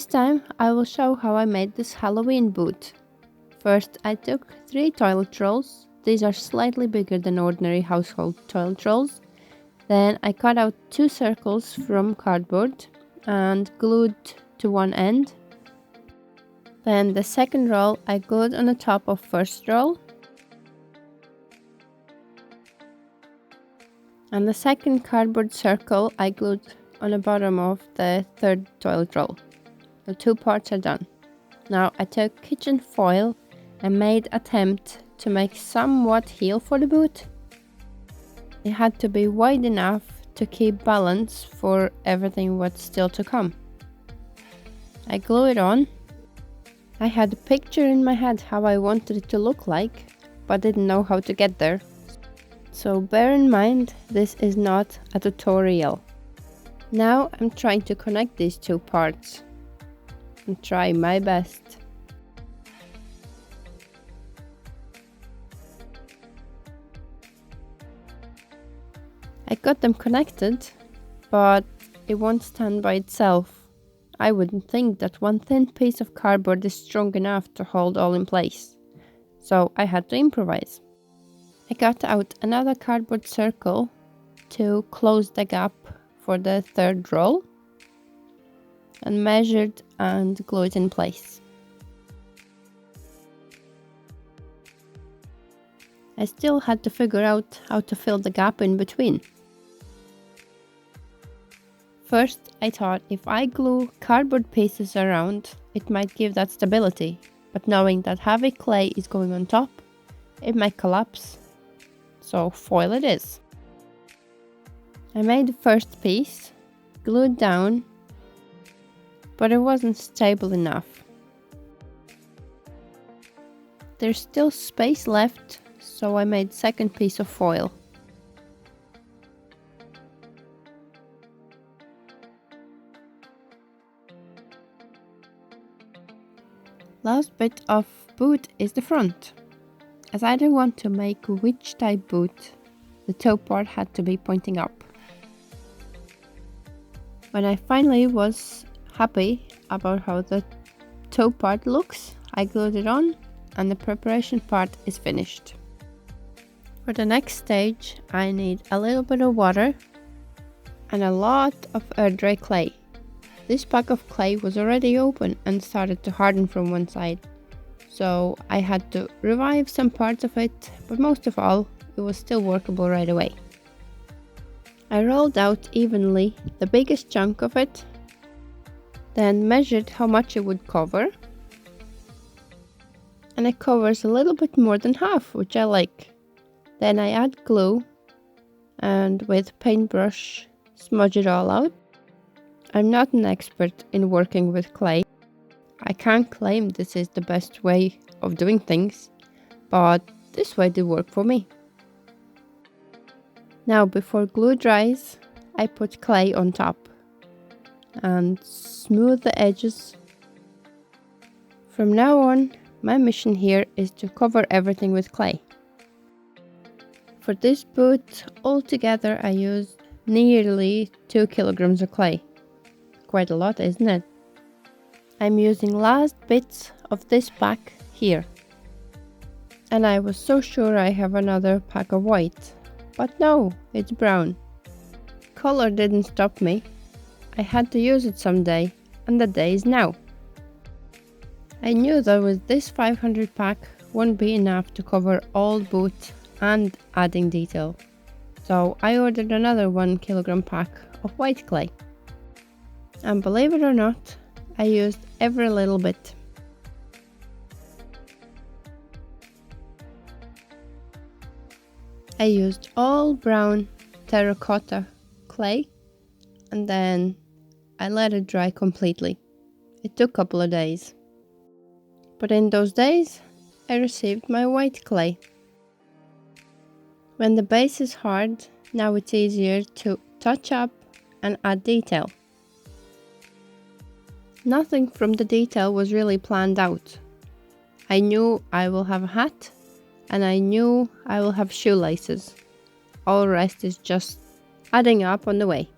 This time I will show how I made this Halloween boot. First I took 3 toilet rolls. These are slightly bigger than ordinary household toilet rolls. Then I cut out 2 circles from cardboard and glued to one end. Then the second roll I glued on the top of first roll. And the second cardboard circle I glued on the bottom of the third toilet roll. The 2 parts are done. Now I took kitchen foil and made attempt to make somewhat heel for the boot. It had to be wide enough to keep balance for everything what's still to come. I glue it on. I had a picture in my head how I wanted it to look like, but didn't know how to get there. So bear in mind, this is not a tutorial. Now I'm trying to connect these 2 parts and try my best. I got them connected, but it won't stand by itself. I wouldn't think that one thin piece of cardboard is strong enough to hold all in place, so I had to improvise. I got out another cardboard circle to close the gap for the third roll and measured and glued it in place. I still had to figure out how to fill the gap in between. First, I thought if I glue cardboard pieces around, it might give that stability, but knowing that heavy clay is going on top, it might collapse. So foil it is. I made the first piece, glued down, but it wasn't stable enough. There's still space left, so I made second piece of foil. Last bit of boot is the front. As I didn't want to make which type boot, the toe part had to be pointing up. When I finally was happy about how the toe part looks, I glued it on and the preparation part is finished. For the next stage, I need a little bit of water and a lot of air dry clay. This pack of clay was already open and started to harden from one side, so I had to revive some parts of it, but most of all, it was still workable right away. I rolled out evenly the biggest chunk of it, then measured how much it would cover, and it covers a little bit more than half, which I like. Then I add glue and with paintbrush smudge it all out. I'm not an expert in working with clay. I can't claim this is the best way of doing things, but this way did work for me. Now before glue dries, I put clay on top and smooth the edges. From now on, my mission here is to cover everything with clay. For this boot, altogether I used nearly 2 kilograms of clay. Quite a lot, isn't it? I'm using last bits of this pack here. And I was so sure I have another pack of white, but no, it's brown. Color didn't stop me. I had to use it someday, and the day is now. I knew that with this 500 pack won't be enough to cover all boot and adding detail, so I ordered another 1 kilogram pack of white clay. And believe it or not, I used every little bit. I used all brown terracotta clay and then I let it dry completely. It took a couple of days. But in those days, I received my white clay. When the base is hard, now it's easier to touch up and add detail. Nothing from the detail was really planned out. I knew I will have a hat and I knew I will have shoelaces. All the rest is just adding up on the way.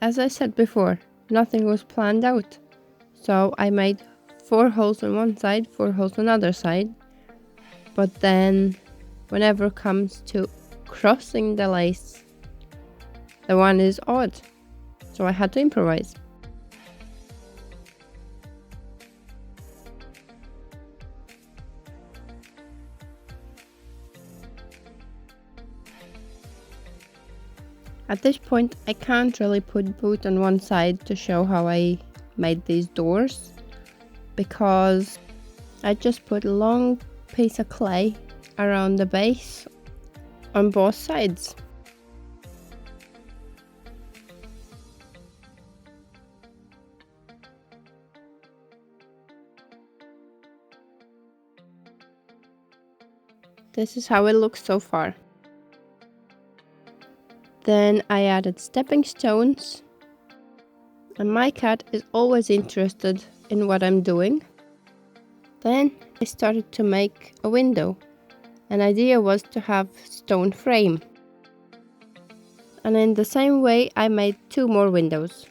as I said before, nothing was planned out. So I made 4 holes on one side, 4 holes on the other side. But then, whenever it comes to crossing the lace, the one is odd. So I had to improvise. At this point, I can't really put boot on one side to show how I made these doors, because I just put a long piece of clay around the base on both sides. This is how it looks so far. Then I added stepping stones, and my cat is always interested in what I'm doing. Then I started to make a window. An idea was to have stone frame. And in the same way I made 2 more windows.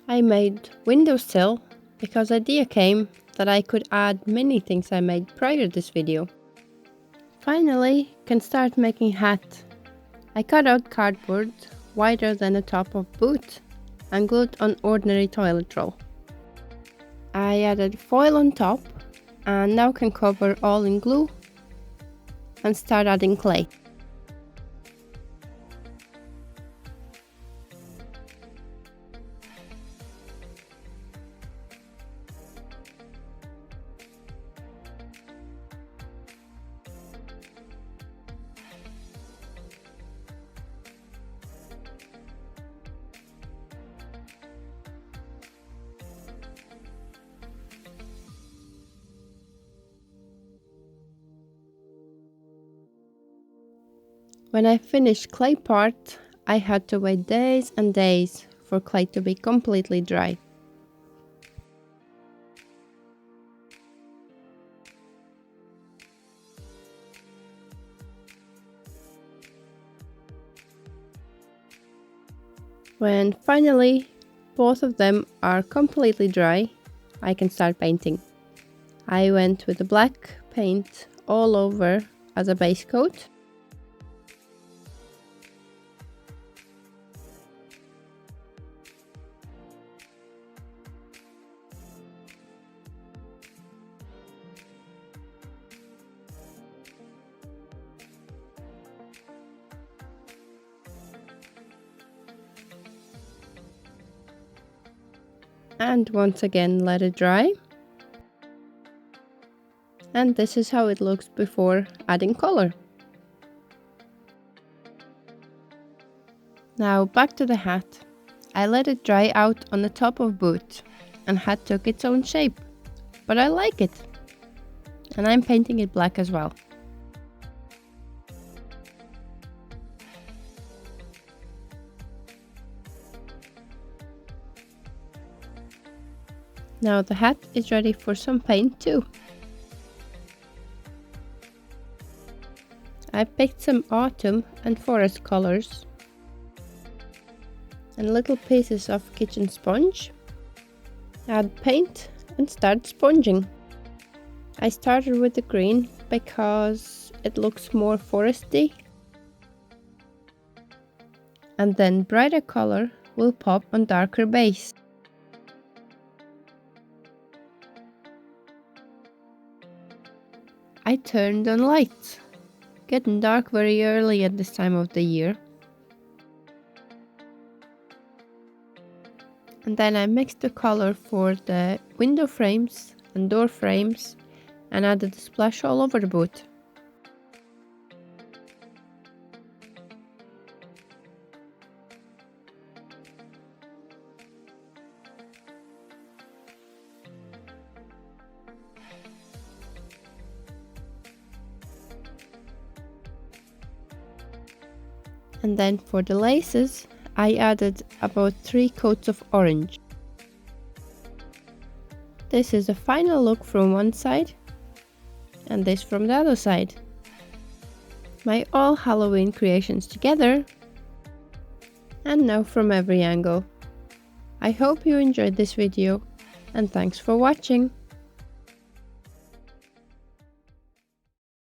I made windowsill because idea came that I could add many things I made prior to this video. Finally, can start making hat. I cut out cardboard wider than the top of boot and glued on ordinary toilet roll. I added foil on top and now can cover all in glue and start adding clay. When I finished clay part, I had to wait days and days for clay to be completely dry. When finally both of them are completely dry, I can start painting. I went with the black paint all over as a base coat. And once again let it dry. And this is how it looks before adding color. Now back to the hat. I let it dry out on the top of boot and hat took its own shape, but I like it. And I'm painting it black as well. Now the hat is ready for some paint too. I picked some autumn and forest colors and little pieces of kitchen sponge. Add paint and start sponging. I started with the green because it looks more foresty, and then brighter color will pop on darker base. I turned on lights. Getting dark very early at this time of the year. And then I mixed the color for the window frames and door frames and added the splash all over the boot. And then for the laces, I added about 3 coats of orange. This is the final look from one side, and this from the other side. My all Halloween creations together and now from every angle. I hope you enjoyed this video, and thanks for watching!